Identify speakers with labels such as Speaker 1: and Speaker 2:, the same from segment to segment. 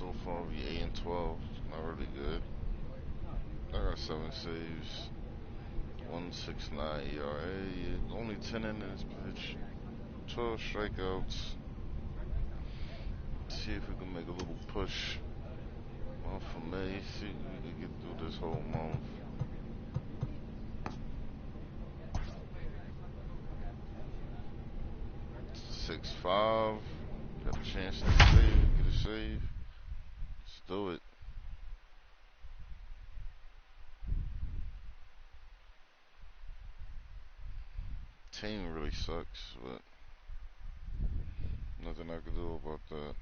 Speaker 1: so far. We 8-12. Not really good. I got 7 saves. 1.69 ERA. Only 10 innings pitch. 12 strikeouts. See if we can make a little push. Month for May. See if we can get through this whole month. 6-5. Got a chance to save. Get a save. Let's do it. Team really sucks, but nothing I can do about that.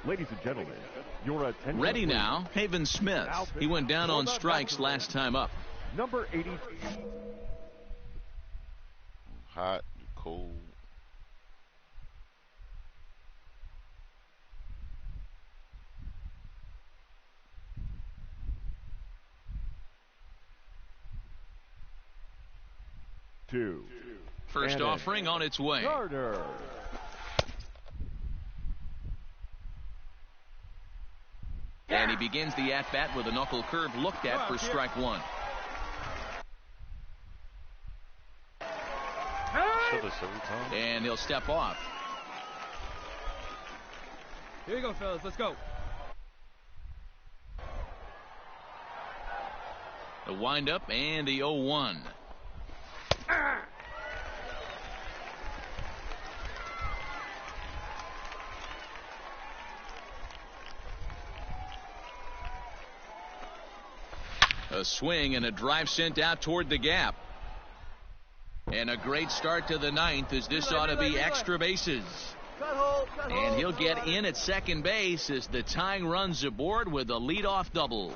Speaker 2: Ladies and gentlemen, your attention.
Speaker 3: Ready now, Haven Smith. He went down on strikes last time up.
Speaker 2: Number 80.
Speaker 1: Hot, cold.
Speaker 3: First offering on its way.
Speaker 2: Carter.
Speaker 3: And he begins the at-bat with a knuckle curve looked at for strike one. And he'll step off.
Speaker 4: Here you go, fellas. Let's go.
Speaker 3: The windup and the 0-1. A swing and a drive sent out toward the gap. And a great start to the ninth, as this ought to be extra bases. And he'll get in at second base as the tying runs aboard with a leadoff double.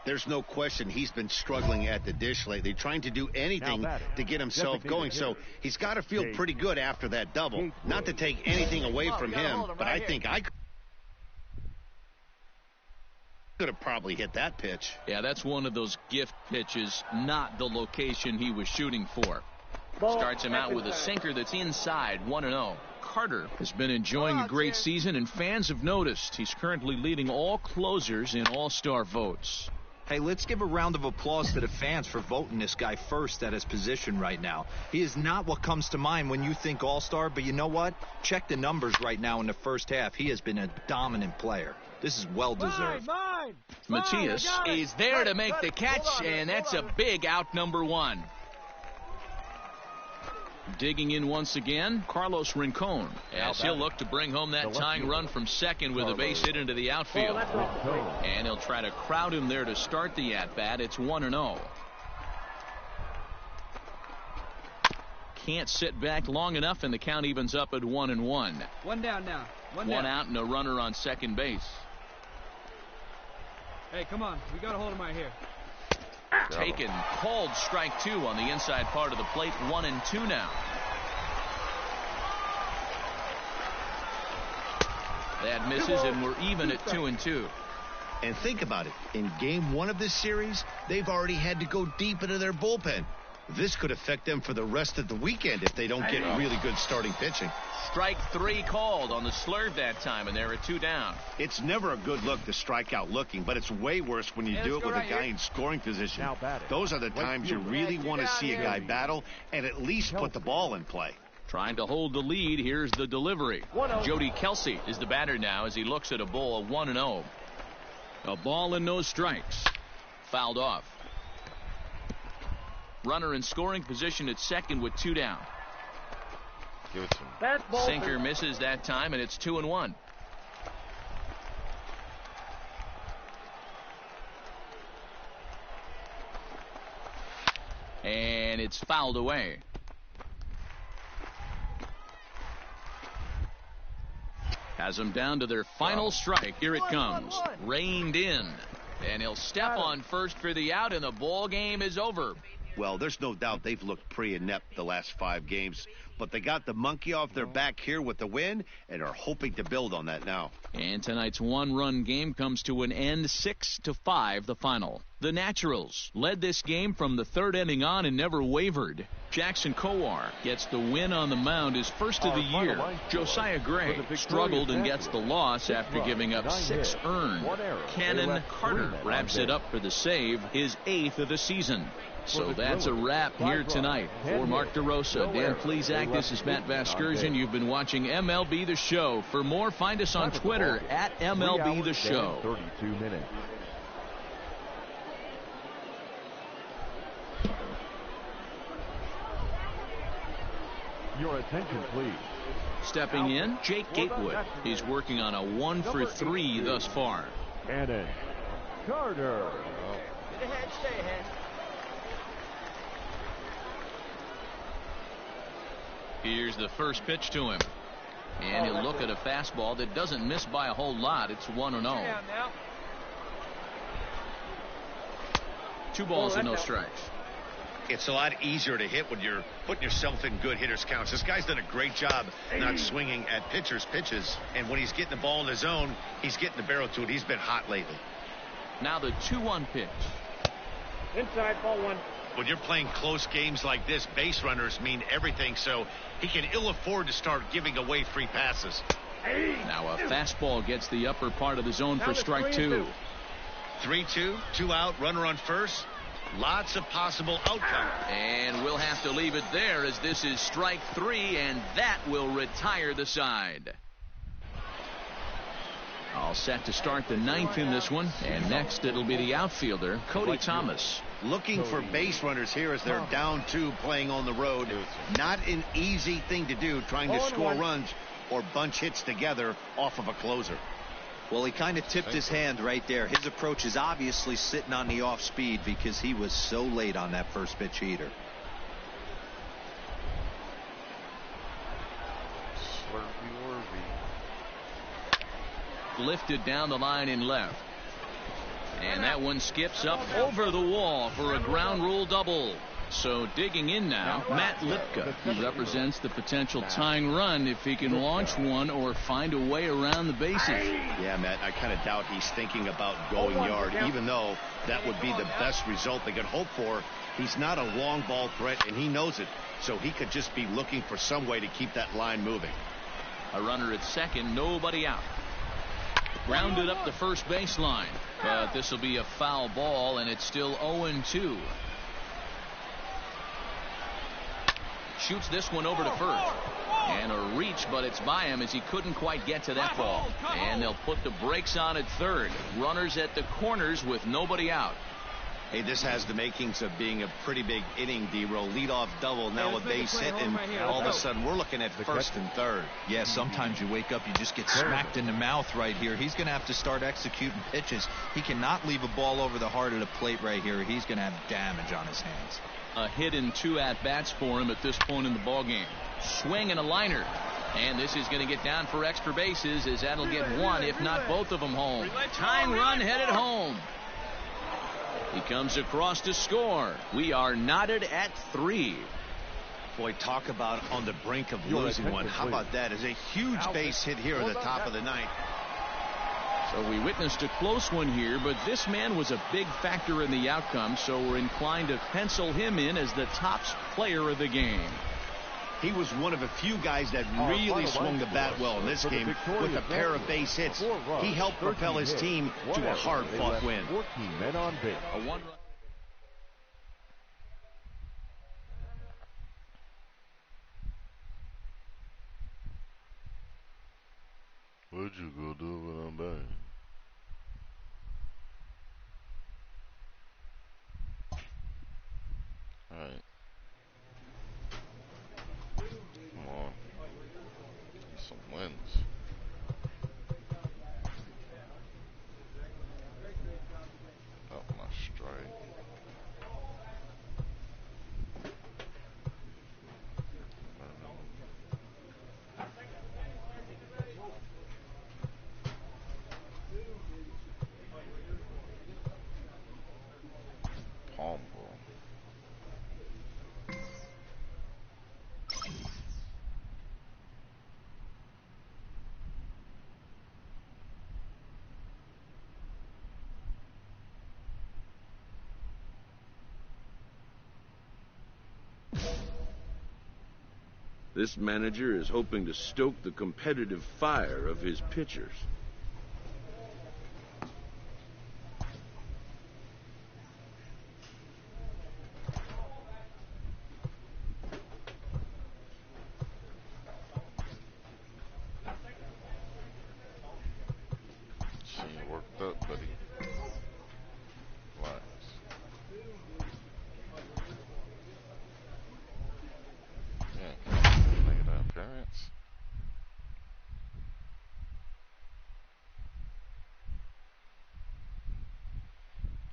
Speaker 5: There's no question he's been struggling at the dish lately, trying to do anything to get himself going. So he's got to feel pretty good after that double. Not to take anything away from him, but I think I could have probably hit that pitch.
Speaker 3: Yeah, that's one of those gift pitches, not the location he was shooting for. Starts him out with a sinker that's inside, 1-0. Carter has been enjoying a great season, and fans have noticed he's currently leading all closers in all-star votes.
Speaker 6: Hey, let's give a round of applause to the fans for voting this guy first at his position right now. He is not what comes to mind when you think all-star, but you know what? Check the numbers right now in the first half. He has been a dominant player. This is well-deserved.
Speaker 3: Matias is there to make the catch, and that's a big out, number one. Digging in once again, Carlos Rincon, as he'll look to bring home that tying run from second with a base hit into the outfield. And he'll try to crowd him there to start the at-bat. It's 1-0. Can't sit back long enough, and the count evens up at 1-1.
Speaker 4: One down now. One
Speaker 3: out and a runner on second base.
Speaker 4: Hey, come on. We got to hold him right here.
Speaker 3: Taken, called strike two on the inside part of the plate. 1-2 now. That misses, and we're even at 2-2.
Speaker 5: And think about it. In game one of this series, they've already had to go deep into their bullpen. This could affect them for the rest of the weekend if they don't get really good starting pitching.
Speaker 3: Strike three called on the slurve that time, and they're at 2 down.
Speaker 5: It's never a good look to strike out looking, but it's way worse when you do it with a guy in scoring position. Those are the times you really want to see a guy battle and at least put the ball in play.
Speaker 3: Trying to hold the lead. Here's the delivery. Jody Kelsey is the batter now as he looks at a ball of 1-0. A ball and no strikes. Fouled off. Runner in scoring position at second with 2 down.
Speaker 1: Give it to him.
Speaker 3: Sinker misses that time, and it's 2-1. And it's fouled away. Has them down to their final strike. Here it comes. Reined in. And he'll step on first for the out, and the ball game is over.
Speaker 5: Well, there's no doubt they've looked pretty inept the last 5 games. but they got the monkey off their back here with the win and are hoping to build on that now.
Speaker 3: And tonight's one-run game comes to an end, 6-5 the final. The Naturals led this game from the third inning on and never wavered. Jackson Kowar gets the win on the mound, his first of the year. Josiah Gray struggled and gets the loss after giving up 6 earned. Cannon Carter wraps it up for the save, his 8th of the season. So that's a wrap here tonight. For Mark DeRosa, Dan Plesac, this is Matt Vasgersian. You've been watching MLB The Show. For more, find us on Twitter at MLB The Show.
Speaker 2: 32 minutes. Your attention, please.
Speaker 3: Stepping in, Jake Gatewood. He's working on a 1 for 3 thus far.
Speaker 2: Cannon Carter.
Speaker 7: Get ahead, stay ahead.
Speaker 3: Here's the first pitch to him. And he'll look at a fastball that doesn't miss by a whole lot. It's 1-0. 2 balls and no strikes.
Speaker 5: It's a lot easier to hit when you're putting yourself in good hitters' counts. This guy's done a great job not swinging at pitchers' pitches. And when he's getting the ball in the zone, he's getting the barrel to it. He's been hot lately.
Speaker 3: Now the 2-1 pitch.
Speaker 7: Inside, ball 1.
Speaker 5: When you're playing close games like this, base runners mean everything, so he can ill afford to start giving away free passes.
Speaker 3: Now a fastball gets the upper part of the zone for strike 2.
Speaker 5: 3-2, 2 out, runner on first. Lots of possible outcomes.
Speaker 3: And we'll have to leave it there as this is strike 3, and that will retire the side. All set to start the 9th in this one, and next it'll be the outfielder, Cody Thomas.
Speaker 5: Looking for base runners here as they're down 2 playing on the road. Not an easy thing to do, trying to score runs or bunch hits together off of a closer.
Speaker 6: Well, he kind of tipped his hand right there. His approach is obviously sitting on the off speed because he was so late on that first pitch heater.
Speaker 3: Lifted down the line in left. And that one skips up over the wall for a ground rule double. So digging in now, Matt Lipka, who represents the potential tying run if he can launch one or find a way around the bases.
Speaker 5: Yeah, Matt, I kind of doubt he's thinking about going yard, even though that would be the best result they could hope for. He's not a long ball threat, and he knows it, so he could just be looking for some way to keep that line moving.
Speaker 3: A runner at second, nobody out. Grounded up the first baseline, but this will be a foul ball, and it's still 0-2. Shoots this one over to first. And a reach, but it's by him as he couldn't quite get to that ball. And they'll put the brakes on at third. Runners at the corners with nobody out.
Speaker 5: Hey, this has the makings of being a pretty big inning, D-roll. Leadoff double, now a base hit, and all of a sudden we're looking at first and third.
Speaker 6: Yeah, sometimes you wake up, you just get smacked in the mouth right here. He's going to have to start executing pitches. He cannot leave a ball over the heart of the plate right here. He's going to have damage on his hands.
Speaker 3: A hit and 2 at-bats for him at this point in the ballgame. Swing and a liner. And this is going to get down for extra bases as that'll get one, if not both of them home. Tying run headed home. He comes across to score. We are knotted at 3.
Speaker 5: Boy, talk about on the brink of losing one. How about that? It's a huge base hit here at the top of the 9th.
Speaker 3: So we witnessed a close one here, but this man was a big factor in the outcome, so we're inclined to pencil him in as the top player of the game.
Speaker 5: He was one of a few guys that really swung the bat well in this game with a pair of base hits. He helped propel his team to a hard-fought win.
Speaker 2: 14 men on base.
Speaker 3: A one-run.
Speaker 1: What'd you go do when I'm back? Alright. Come on. Get some wins. Up my strike. Palm ball.
Speaker 8: This manager is hoping to stoke the competitive fire of his pitchers.
Speaker 1: See you worked up, buddy. Relax. Yeah, make an appearance.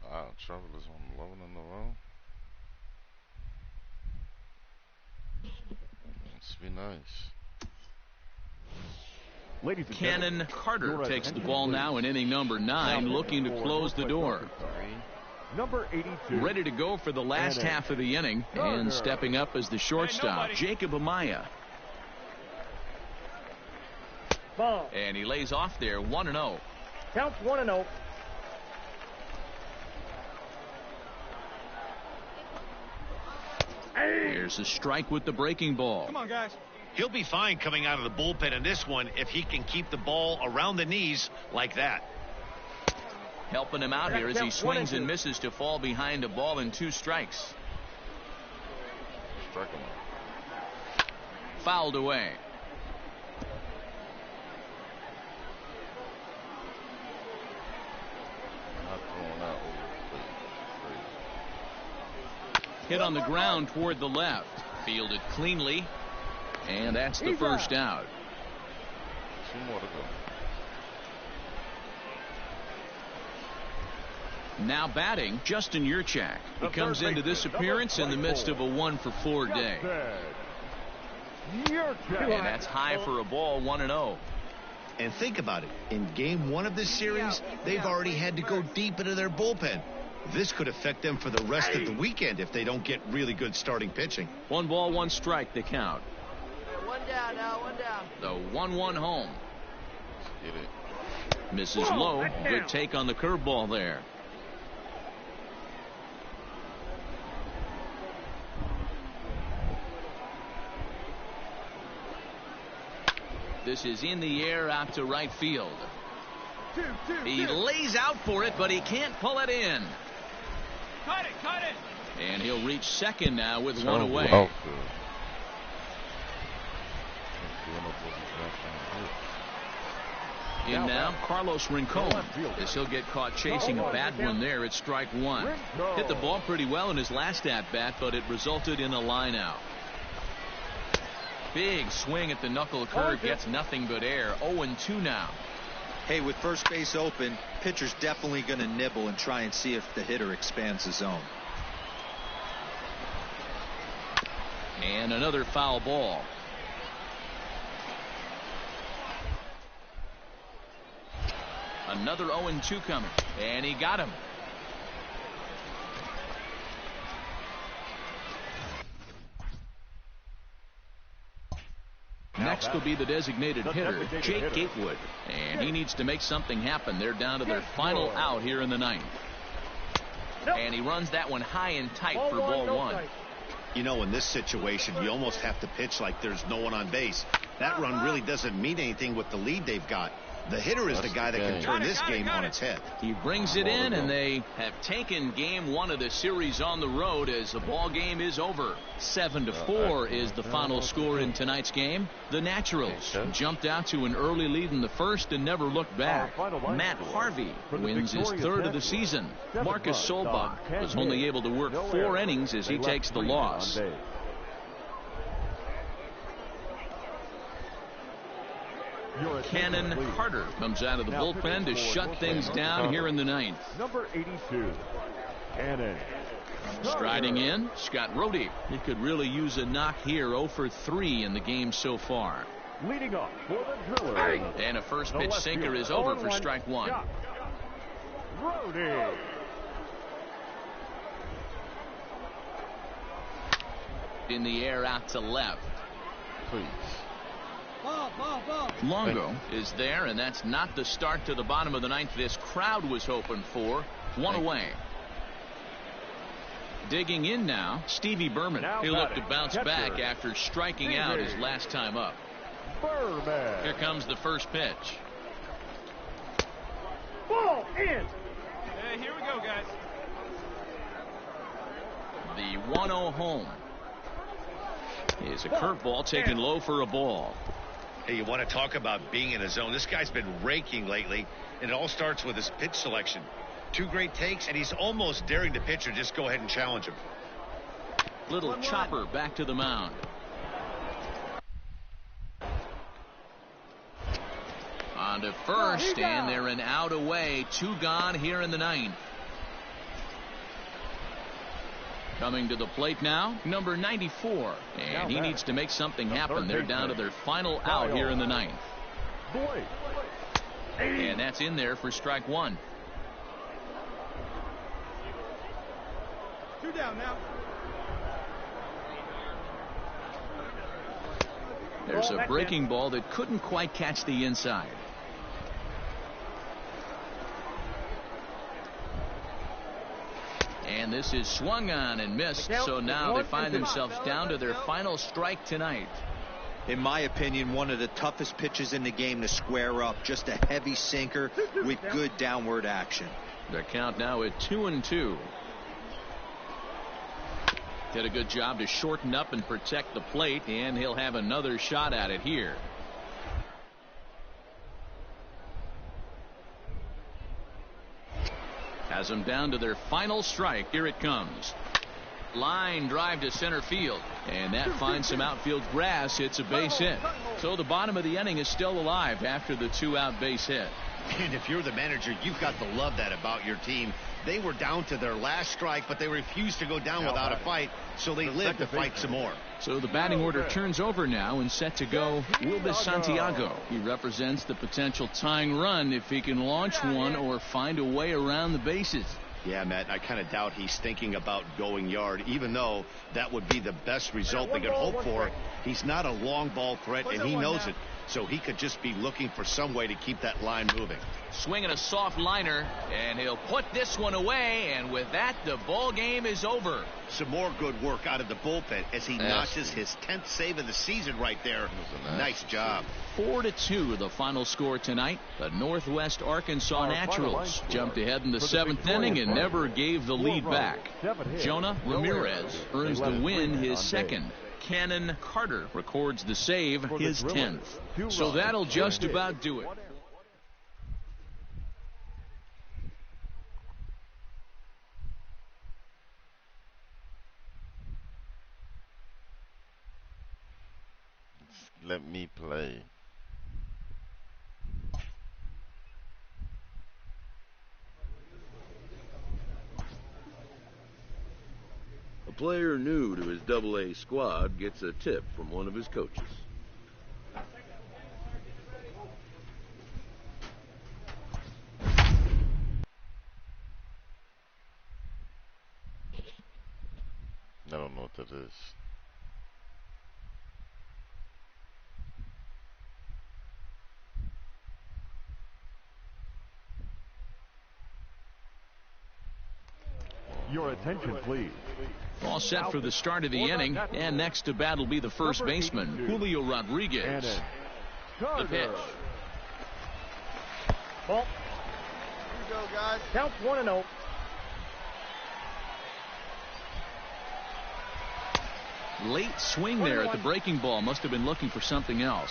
Speaker 1: Wow, Travelers on 11 in a row. Must be nice.
Speaker 2: Ladies and
Speaker 3: Cannon Carter takes the ball now in inning number 9, looking to close the door.
Speaker 2: Number 82.
Speaker 3: Ready to go for the last half of the inning, and stepping up as the shortstop, Jacob Amaya.
Speaker 7: Ball.
Speaker 3: And he lays off there, 1-0.
Speaker 7: Counts 1-0.
Speaker 3: Here's a strike with the breaking ball.
Speaker 4: Come on, guys.
Speaker 5: He'll be fine coming out of the bullpen in this one if he can keep the ball around the knees like that.
Speaker 3: Helping him out here as he swings and misses to fall behind a ball and 2 strikes.
Speaker 1: Strike him.
Speaker 3: Fouled away.
Speaker 1: Not throwing out over the plate.
Speaker 3: Hit on the ground toward the left. Fielded cleanly. And that's the first out.
Speaker 1: 2 more to go.
Speaker 3: Now batting, Justin Yurchak. He comes into this appearance in the midst of a 1-for-4 day. And that's high for a ball, 1-0.
Speaker 5: And think about it. In game 1 of this series, they've already had to go deep into their bullpen. This could affect them for the rest of the weekend if they don't get really good starting pitching.
Speaker 3: 1 ball, 1 strike, the count.
Speaker 7: 1 down now, 1 down.
Speaker 3: The 1-1 home.
Speaker 1: Get it.
Speaker 3: Misses low. Good take on the curveball there. This is in the air out to right field. He lays out for it, but he can't pull it in.
Speaker 4: Cut it.
Speaker 3: And he'll reach second now with 1 away.
Speaker 1: Oh,
Speaker 3: In now, Carlos Rincon, as he'll get caught chasing a bad one there at strike 1. Hit the ball pretty well in his last at-bat, but it resulted in a line out. Big swing at the knuckle curve, gets nothing but air. 0-2 now.
Speaker 6: Hey, with first base open, pitcher's definitely going to nibble and try and see if the hitter expands the zone.
Speaker 3: And another foul ball. Another 0-2 coming. And he got him. Next will be the designated hitter, Jake Gatewood. And he needs to make something happen. They're down to their final out here in the 9th. And he runs that one high and tight for ball 1.
Speaker 5: You know, in this situation, you almost have to pitch like there's no one on base. That run really doesn't mean anything with the lead they've got. The hitter is the guy that can turn this game on its head.
Speaker 3: He brings it in, and they have taken game 1 of the series on the road as the ball game is over. 7-4 is the final score in tonight's game. The Naturals jumped out to an early lead in the first and never looked back. Matt Harvey wins his 3rd of the season. Marcus Solbach was only able to work 4 innings as he takes the loss. Cannon Carter comes out of the bullpen to shut things down here in the 9th.
Speaker 2: Number 82, Cannon.
Speaker 3: Striding in, Scott Rohde. He could really use a knock here. 0 for 3 in the game so far.
Speaker 2: Leading up for the driller.
Speaker 3: And a first pitch sinker is over for strike 1.
Speaker 2: Rohde.
Speaker 3: In the air out to left.
Speaker 1: Please.
Speaker 4: Ball.
Speaker 3: Longo is there, and that's not the start to the bottom of the 9th this crowd was hoping for. 1 away. Digging in now, Stevie Berman. He'll look to bounce back after striking out his last time up. Here comes the first pitch.
Speaker 7: Ball in.
Speaker 4: Hey, here we go, guys.
Speaker 3: The 1-0 home. Is a curveball taken low for a ball.
Speaker 5: Hey, you want to talk about being in a zone? This guy's been raking lately, and it all starts with his pitch selection. 2 great takes, and he's almost daring the pitcher just go ahead and challenge him.
Speaker 3: Little chopper back to the mound. On to first, and they're an out away. 2 gone here in the 9th. Coming to the plate now, number 94. And he needs to make something happen. They're down to their final out here in the 9th. And that's in there for strike 1.
Speaker 4: 2 down now.
Speaker 3: There's a breaking ball that couldn't quite catch the inside. And this is swung on and missed, so now they find themselves down to their final strike tonight.
Speaker 6: In my opinion, one of the toughest pitches in the game to square up. Just a heavy sinker with good downward action.
Speaker 3: Their count now at 2-2. Did a good job to shorten up and protect the plate, and he'll have another shot at it here. Has them down to their final strike. Here it comes. Line drive to center field, and that finds some outfield grass. It's a base hit. So the bottom of the inning is still alive after the 2-out base hit.
Speaker 5: And if you're the manager, you've got to love that about your team. They were down to their last strike, but they refused to go down without a fight, so they lived to fight some more.
Speaker 3: So the batting order turns over now, and set to go Wilbis Santiago. He represents the potential tying run if he can launch one or find a way around the bases.
Speaker 5: Yeah, Matt, I kind of doubt he's thinking about going yard, even though that would be the best result they could hope for. He's not a long ball threat, and he knows it, so he could just be looking for some way to keep that line moving.
Speaker 3: Swinging a soft liner, and he'll put this one away, and with that, the ball game is over.
Speaker 5: Some more good work out of the bullpen as he notches his 10th save of the season right there. Nice job.
Speaker 3: 4-2 the final score tonight. The Northwest Arkansas Naturals jumped ahead in the 7th inning and never gave the lead back. Jonah Ramirez earns the win, his 2nd. Cannon Carter records the save, his 10th. So that'll just about do it.
Speaker 1: Let me play.
Speaker 8: A player new to his AA squad gets a tip from one of his coaches.
Speaker 1: I don't know what that is.
Speaker 2: Your attention, please.
Speaker 3: All set for the start of the inning, and next to bat will be the first baseman, Julio Rodriguez. The pitch.
Speaker 7: Ball.
Speaker 4: Here we go, guys.
Speaker 7: Counts 1-0.
Speaker 3: Late swing there at the breaking ball. Must have been looking for something else.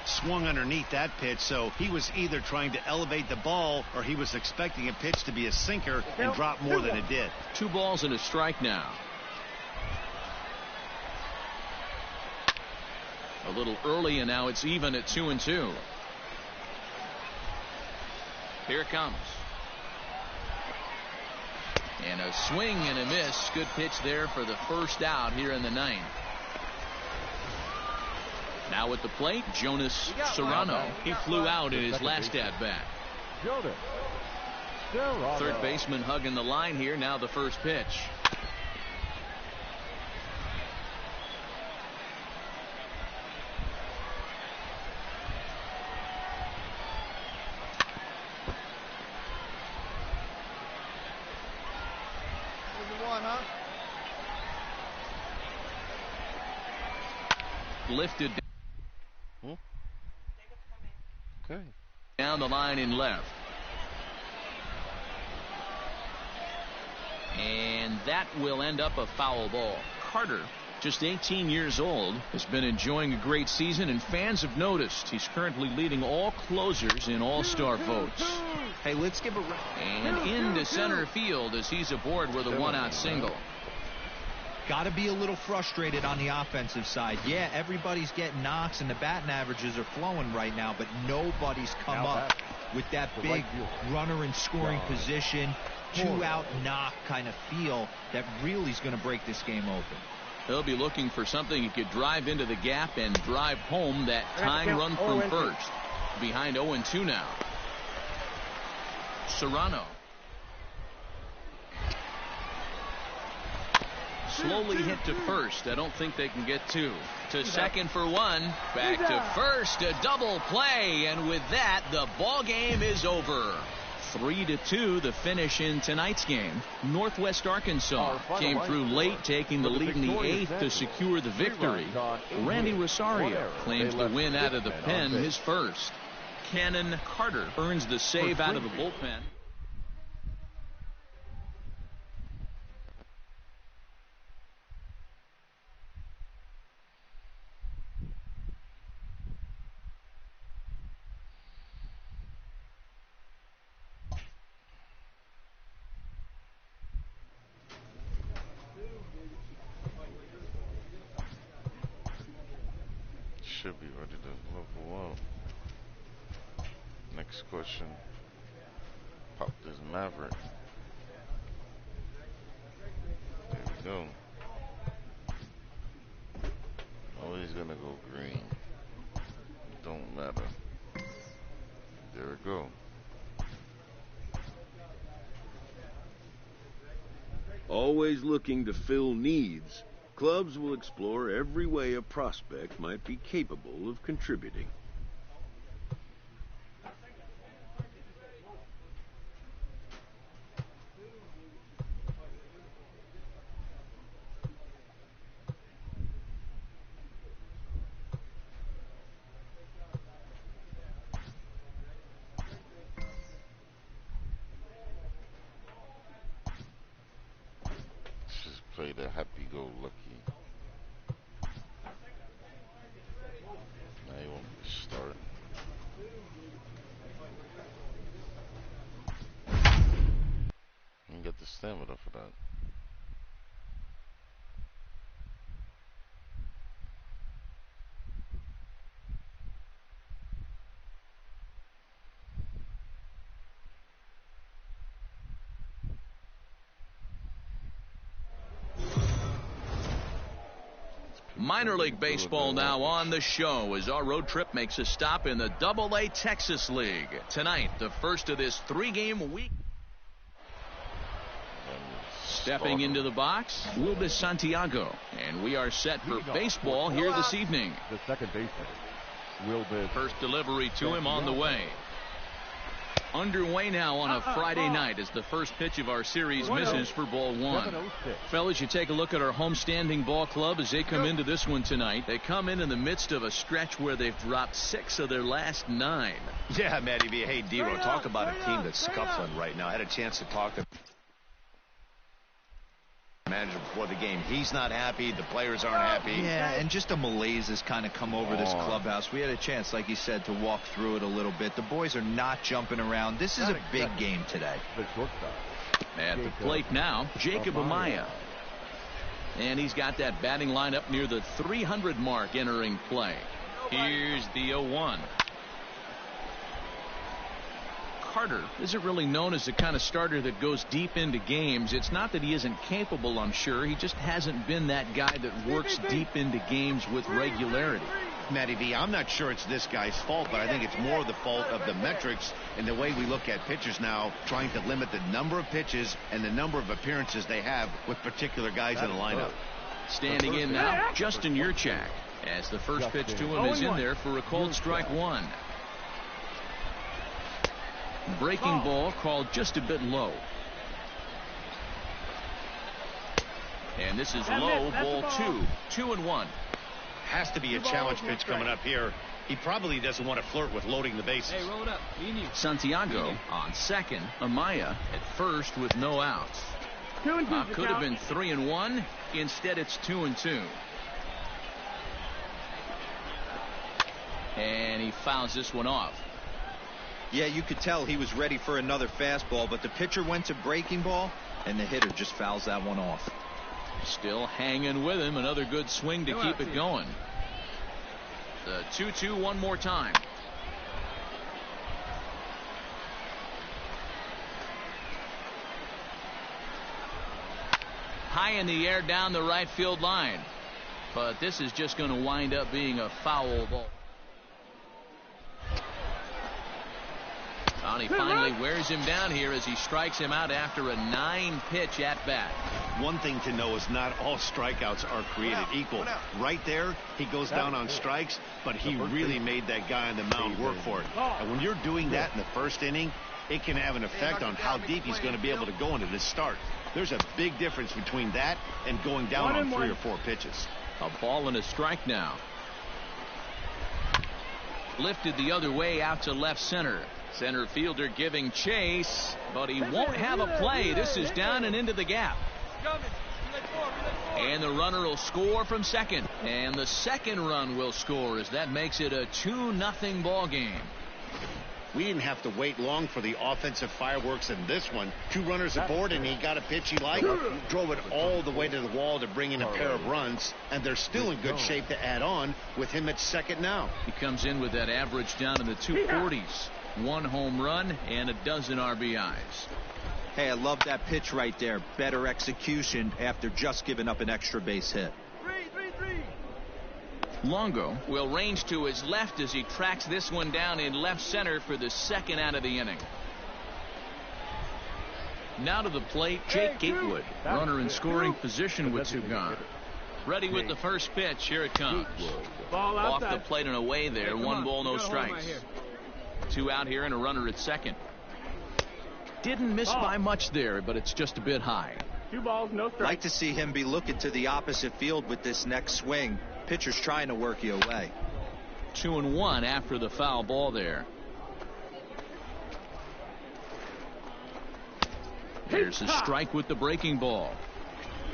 Speaker 5: Swung underneath that pitch, so he was either trying to elevate the ball or he was expecting a pitch to be a sinker and drop more than it did.
Speaker 3: 2 balls and a strike now. A little early, and now it's even at 2-2. Here it comes. And a swing and a miss. Good pitch there for the first out here in the 9th. Now at the plate, Jonas Serrano. He flew out in his last at-bat. Third baseman hugging the line here. Now the first pitch.
Speaker 4: There's the 1, huh?
Speaker 3: lifted
Speaker 1: Okay.
Speaker 3: down the line in left. And that will end up a foul ball. Carter, just 18 years old, has been enjoying a great season, and fans have noticed he's currently leading all closers in all-star votes.
Speaker 6: Hey, let's give a
Speaker 3: And into center field as he's aboard with a one-out single.
Speaker 6: Got to be a little frustrated on the offensive side. Yeah, everybody's getting knocks and the batting averages are flowing right now, but nobody's come up with that big runner in scoring position, two-out knock kind of feel that really is going to break this game open.
Speaker 3: He'll be looking for something he could drive into the gap and drive home that tying run from first. Behind 0-2 now. Serrano. Slowly hit to first. I don't think they can get two. To second for one. Back to first. A double play. And with that, the ball game is over. 3-2 the finish in tonight's game. Northwest Arkansas came through late, taking the lead in the 8th to secure the victory. Randy Rosario claims the win out of the pen, his first. Cannon Carter earns the save out of the bullpen.
Speaker 1: Should be ready to level up. Next question. Pop this Maverick. There we go. Oh, he's gonna go green. Don't matter. There we go.
Speaker 8: Always looking to fill needs, clubs will explore every way a prospect might be capable of contributing.
Speaker 1: Play the happy-go-lucky. Now you won't start. You get the stamina for that.
Speaker 3: Minor League Baseball now on the show as our road trip makes a stop in the AA Texas League. Tonight, the first of this 3-game week. Stepping into the box, Wilbur Santiago. And we are set for baseball here this evening.
Speaker 2: The second baseman, Wilbur.
Speaker 3: First delivery to him on the way. Underway now on a Friday night as the first pitch of our series misses for ball one. Fellas, you take a look at our homestanding ball club as they come into this one tonight. They come in the midst of a stretch where they've dropped 6 of their last 9.
Speaker 5: Yeah, Matty V. Hey, Dero, talk about a team that's scuffling right now. I had a chance to talk to manager before the game. He's not happy. The players aren't happy.
Speaker 6: Yeah, and just a malaise has kind of come over this clubhouse. We had a chance, like you said, to walk through it a little bit. The boys are not jumping around. This is a big game today.
Speaker 3: At the plate now, Jacob Amaya. And he's got that batting line up near the 300 mark entering play. Here's the 0-1. Carter isn't really known as the kind of starter that goes deep into games. It's not that he isn't capable, I'm sure. He just hasn't been that guy that works deep into games with regularity.
Speaker 5: Matty V, I'm not sure it's this guy's fault, but I think it's more the fault of the metrics and the way we look at pitchers now, trying to limit the number of pitches and the number of appearances they have with particular guys in the lineup.
Speaker 3: Standing in now, Justin Yurchak, as the first pitch to him is in there for a called strike one. Breaking ball called just a bit low. And this is low, ball 2. 2-1.
Speaker 5: has to be a challenge pitch coming up here. He probably doesn't want to flirt with loading the bases.
Speaker 4: Hey, roll it up.
Speaker 3: Santiago on second. Amaya at first with no outs.
Speaker 7: 2-2.
Speaker 3: Could have been 3-1. Instead, it's 2-2. And he fouls this one off.
Speaker 6: Yeah, you could tell he was ready for another fastball, but the pitcher went to breaking ball, and the hitter just fouls that one off.
Speaker 3: Still hanging with him. Another good swing to keep it going. The 2-2 one more time. High in the air down the right field line. But this is just going to wind up being a foul ball. And he finally wears him down here as he strikes him out after a 9-pitch at bat.
Speaker 5: One thing to know is not all strikeouts are created equal. Right there, he goes down on strikes, but he really made that guy on the mound work for it. And when you're doing that in the first inning, it can have an effect on how deep he's going to be able to go into this start. There's a big difference between that and going down on 3 or 4 pitches.
Speaker 3: A ball and a strike now. Lifted the other way out to left center. Center fielder giving chase, but he won't have a play. This is down and into the gap. And the runner will score from second. And the second run will score as that makes it a 2-0 ball game.
Speaker 5: We didn't have to wait long for the offensive fireworks in this one. 2 runners aboard, and he got a pitch he liked. Drove it all the way to the wall to bring in a pair of runs, and they're still in good shape to add on with him at second now.
Speaker 3: He comes in with that average down in the 240s. 1 home run and a dozen RBIs.
Speaker 6: Hey, I love that pitch right there. Better execution after just giving up an extra base hit.
Speaker 7: 3-3-3.
Speaker 3: Longo will range to his left as he tracks this one down in left center for the second out of the inning. Now to the plate, Jake Gatewood, runner in scoring position with 2 gone. Ready with the first pitch. Here it comes. Off the plate and away there. 1 ball, no strikes. 2 out here and a runner at second. Didn't miss by much there, but it's just a bit high.
Speaker 7: 2 balls, no strikes.
Speaker 6: Like to see him be looking to the opposite field with this next swing. Pitcher's trying to work you away.
Speaker 3: 2-1 after the foul ball there. There's a strike with the breaking ball.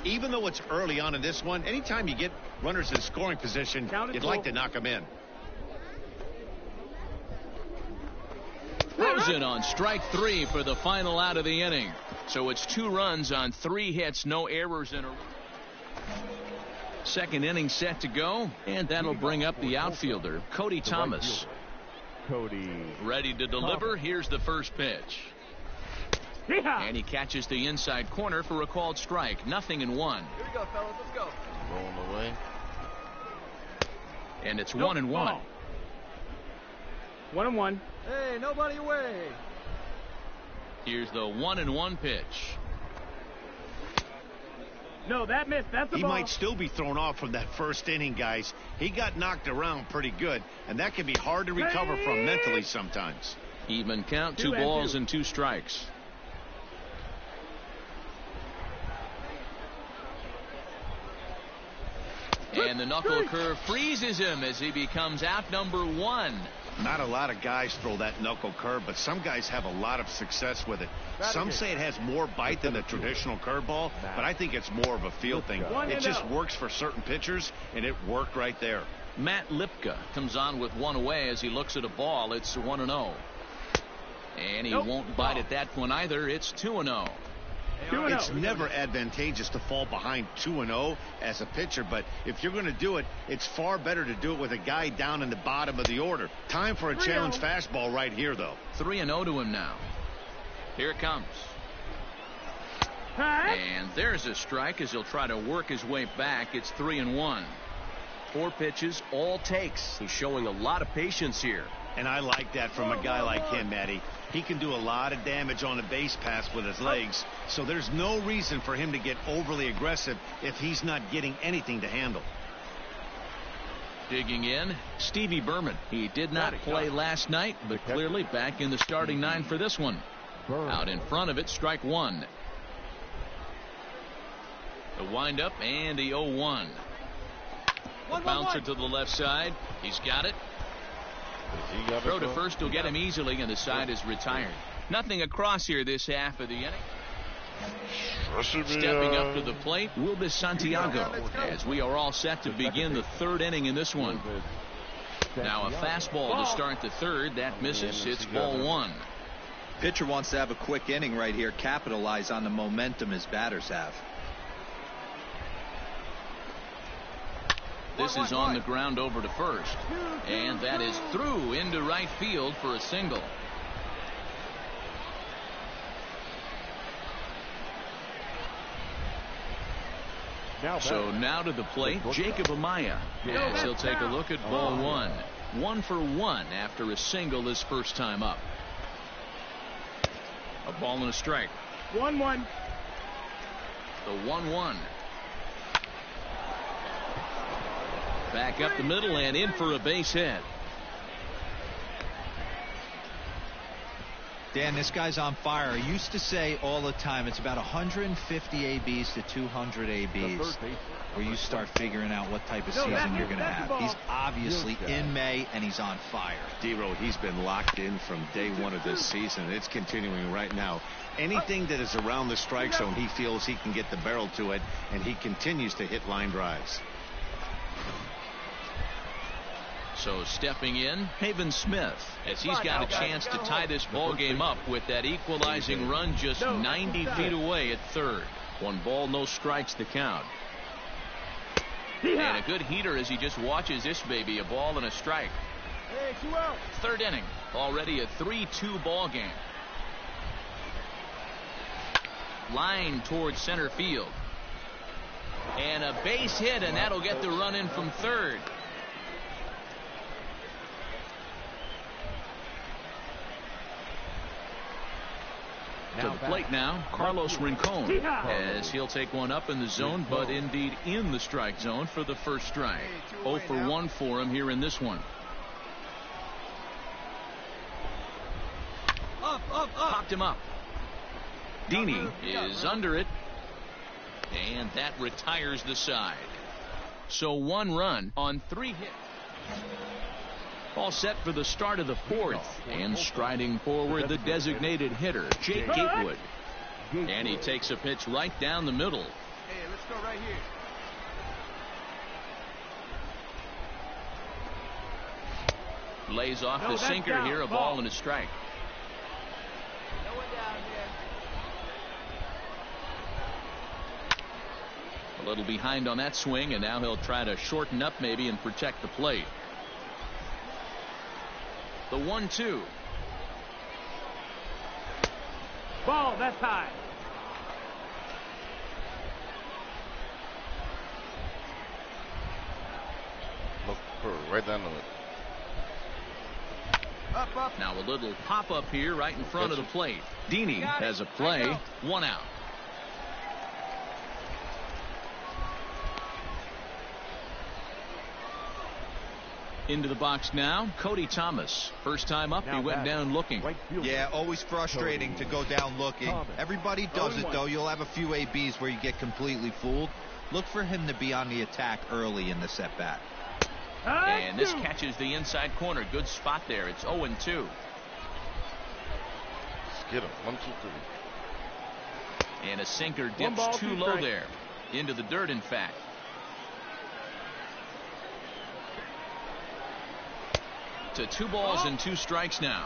Speaker 5: Even though it's early on in this one, anytime you get runners in scoring position, you'd like to knock them in.
Speaker 3: Throws it on strike 3 for the final out of the inning. So it's 2 runs on 3 hits, no errors in a row. Second inning set to go, and that'll bring up the outfielder, Cody Thomas. Ready to deliver. Here's the first pitch. And he catches the inside corner for a called strike. 0-1.
Speaker 4: Here we go, fellas. Let's go.
Speaker 1: Rolling away.
Speaker 3: And it's 1-1.
Speaker 7: 1-1.
Speaker 4: Hey, nobody away.
Speaker 3: Here's the 1-1 pitch.
Speaker 7: No, that missed. That's a
Speaker 5: He
Speaker 7: ball.
Speaker 5: might still be thrown off from that first inning, guys. He got knocked around pretty good, and that can be hard to recover from mentally sometimes.
Speaker 3: Even count, 2 balls and 2 strikes. And the knuckle curve freezes him as he becomes out number 1.
Speaker 5: Not a lot of guys throw that knuckle curve, but some guys have a lot of success with it. Some say it has more bite than the traditional curveball, but I think it's more of a feel thing. It just works for certain pitchers, and it worked right there.
Speaker 3: Matt Lipka comes on with 1 away as he looks at a ball. It's 1-0. And he won't bite at that one either. It's 2-0.
Speaker 5: It's never advantageous to fall behind 2-0 as a pitcher, but if you're going to do it, it's far better to do it with a guy down in the bottom of the order. Time for a challenge fastball right here, though.
Speaker 3: 3-0 to him now. Here it comes. And there's a strike as he'll try to work his way back. It's 3-1. 4 pitches, all takes. He's showing a lot of patience here.
Speaker 5: And I like that from a guy like him, Matty. He can do a lot of damage on a base pass with his legs, so there's no reason for him to get overly aggressive if he's not getting anything to handle.
Speaker 3: Digging in, Stevie Berman. He did not play last night, but clearly back in the starting 9 for this one. Out in front of it, strike 1. The windup and the 0-1. The bouncer to the left side. He's got it. Throw to first will get him easily, and the side is retired. Nothing across here this half of the inning. Stepping up to the plate, Wilbur Santiago, as we are all set to begin the third inning in this one. Now a fastball to start the third. That misses. It's ball one.
Speaker 6: Pitcher wants to have a quick inning right here, capitalize on the momentum his batters have.
Speaker 3: This is on the ground over to first, and that is through into right field for a single. So now to the plate, Jacob Amaya, as he'll take a look at ball one. 1 for 1 after a single his first time up. A ball and a strike.
Speaker 7: 1-1.
Speaker 3: The 1-1. Back up the middle and in for a base hit.
Speaker 6: Dan, this guy's on fire. I used to say all the time it's about 150 ABs to 200 ABs where you start figuring out what type of season you're going to have. He's obviously in May and he's on fire.
Speaker 5: D-Road, he's been locked in from day one of this season. It's continuing right now. Anything that is around the strike zone, he feels he can get the barrel to it, and he continues to hit line drives.
Speaker 3: So stepping in, Haven Smith, as he's got a chance to tie this ball game up with that equalizing run just 90 feet away at third. 1 ball, no strikes to count. And a good heater as he just watches this baby, a ball and a strike.
Speaker 7: Hey, 2 out.
Speaker 3: Third inning, already a 3-2 ball game. Line towards center field. And a base hit, and that'll get the run in from third. To the plate now, Carlos Rincon, as he'll take one up in the zone, but indeed in the strike zone for the first strike. 0 for 1 for him here in this one. Popped him up. Deeney is under it, and that retires the side. So 1 run on 3 hits. All set for the start of the fourth, and striding forward the designated hitter, Jake Gatewood. And he takes a pitch right down the middle.
Speaker 4: Hey, let's go right here.
Speaker 3: Lays off the sinker here, a ball and a strike.
Speaker 4: No one down here.
Speaker 3: A little behind on that swing, and now he'll try to shorten up maybe and protect the plate. The 1-2.
Speaker 7: Ball, that's high.
Speaker 1: Look for right down the
Speaker 7: Up.
Speaker 3: Now a little pop up here right in front of the plate. Deeney has a play. 1 out. Into the box now, Cody Thomas. First time up, he went down looking.
Speaker 6: Yeah, always frustrating to go down looking. Everybody does it, though. You'll have a few ABs where you get completely fooled. Look for him to be on the attack early in the at-bat.
Speaker 3: And this catches the inside corner. Good spot there. It's 0-2.
Speaker 1: Let's get him. 1, 2, 3.
Speaker 3: And a sinker dips too low there. Into the dirt, in fact. To 2 balls and 2 strikes now.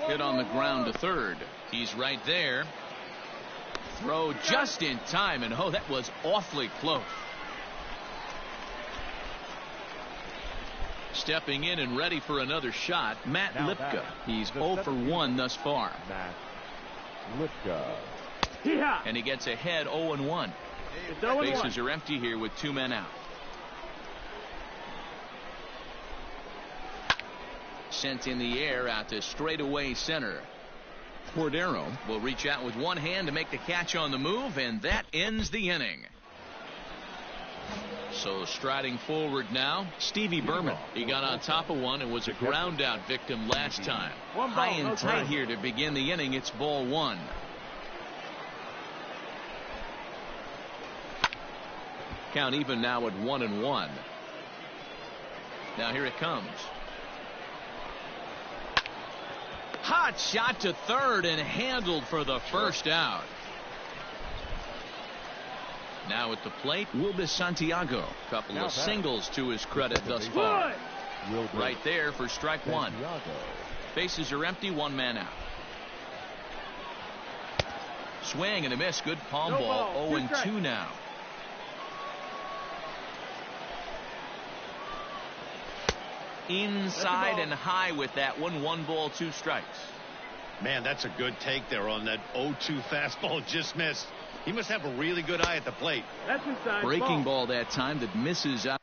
Speaker 3: Hit on the ground to third. He's right there. Throw just in time, and oh, that was awfully close. Stepping in and ready for another shot, Matt Lipka. He's 0 for 1 thus far.
Speaker 2: Matt Lipka.
Speaker 3: And he gets ahead 0-1. Bases are empty here with 2 men out. Sent in the air out to straightaway center. Cordero will reach out with one hand to make the catch on the move, and that ends the inning. So striding forward now, Stevie Berman. He got on top of one and was a ground out victim last time. High and tight here to begin the inning. It's ball 1. Count even now at 1-1. Now here it comes. Hot shot to third and handled for the first out. Now at the plate will be Santiago. Couple of singles to his credit thus far. Right there for strike one. Bases are empty, one man out. Swing and a miss. Good palm ball. 0-2 now. Inside and high with that one. 1 ball, 2 strikes.
Speaker 5: Man, that's a good take there on that 0-2 fastball. Just missed. He must have a really good eye at the plate.
Speaker 7: That's inside.
Speaker 3: Breaking ball that time that misses out.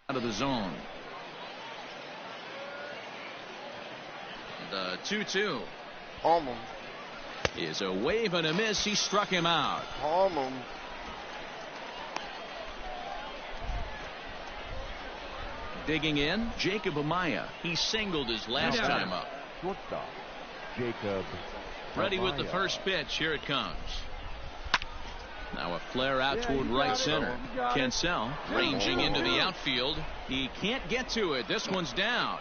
Speaker 3: Out of the zone. The 2-2.
Speaker 1: Palm him.
Speaker 3: Is a wave and a miss. He struck him out.
Speaker 1: Palm him.
Speaker 3: Digging in, Jacob Amaya. He singled his last time up.
Speaker 2: Shortstop, Jacob.
Speaker 3: Ready with the first pitch. Here it comes. Now a flare out toward right center. Cancel ranging into the outfield. He can't get to it. This one's down.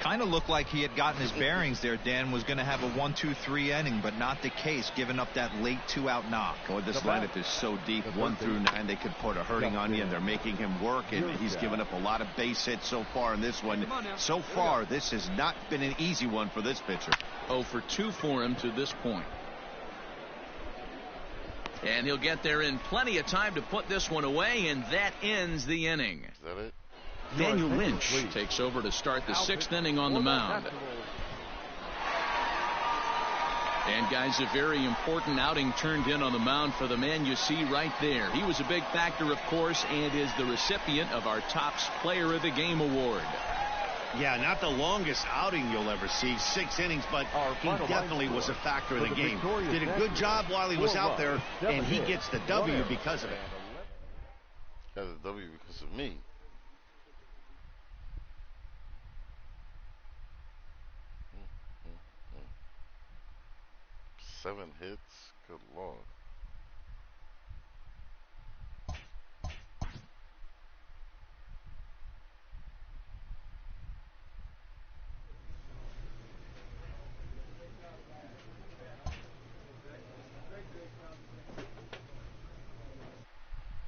Speaker 6: Kind of looked like he had gotten his bearings there. Dan was going to have a 1-2-3 inning, but not the case, giving up that late 2-out knock.
Speaker 2: Boy, this lineup is so deep. 1 through 9, they could put a hurting on you, and they're making him work, and he's given up a lot of base hits so far in this one. So far, this has not been an easy one for this pitcher.
Speaker 3: 0 for 2 for him to this point. And he'll get there in plenty of time to put this one away, and that ends the inning.
Speaker 1: Is that it?
Speaker 3: Daniel Lynch takes over to start the 6th inning on the mound. And guys, a very important outing turned in on the mound for the man you see right there. He was a big factor, of course, and is the recipient of our Topps Player of the Game award.
Speaker 5: Yeah, not the longest outing you'll ever see, 6 innings, but he definitely was a factor in the game. Did a good job while he was out there, and he gets the W because of it.
Speaker 1: Got a W because of me. 7 hits? Good Lord.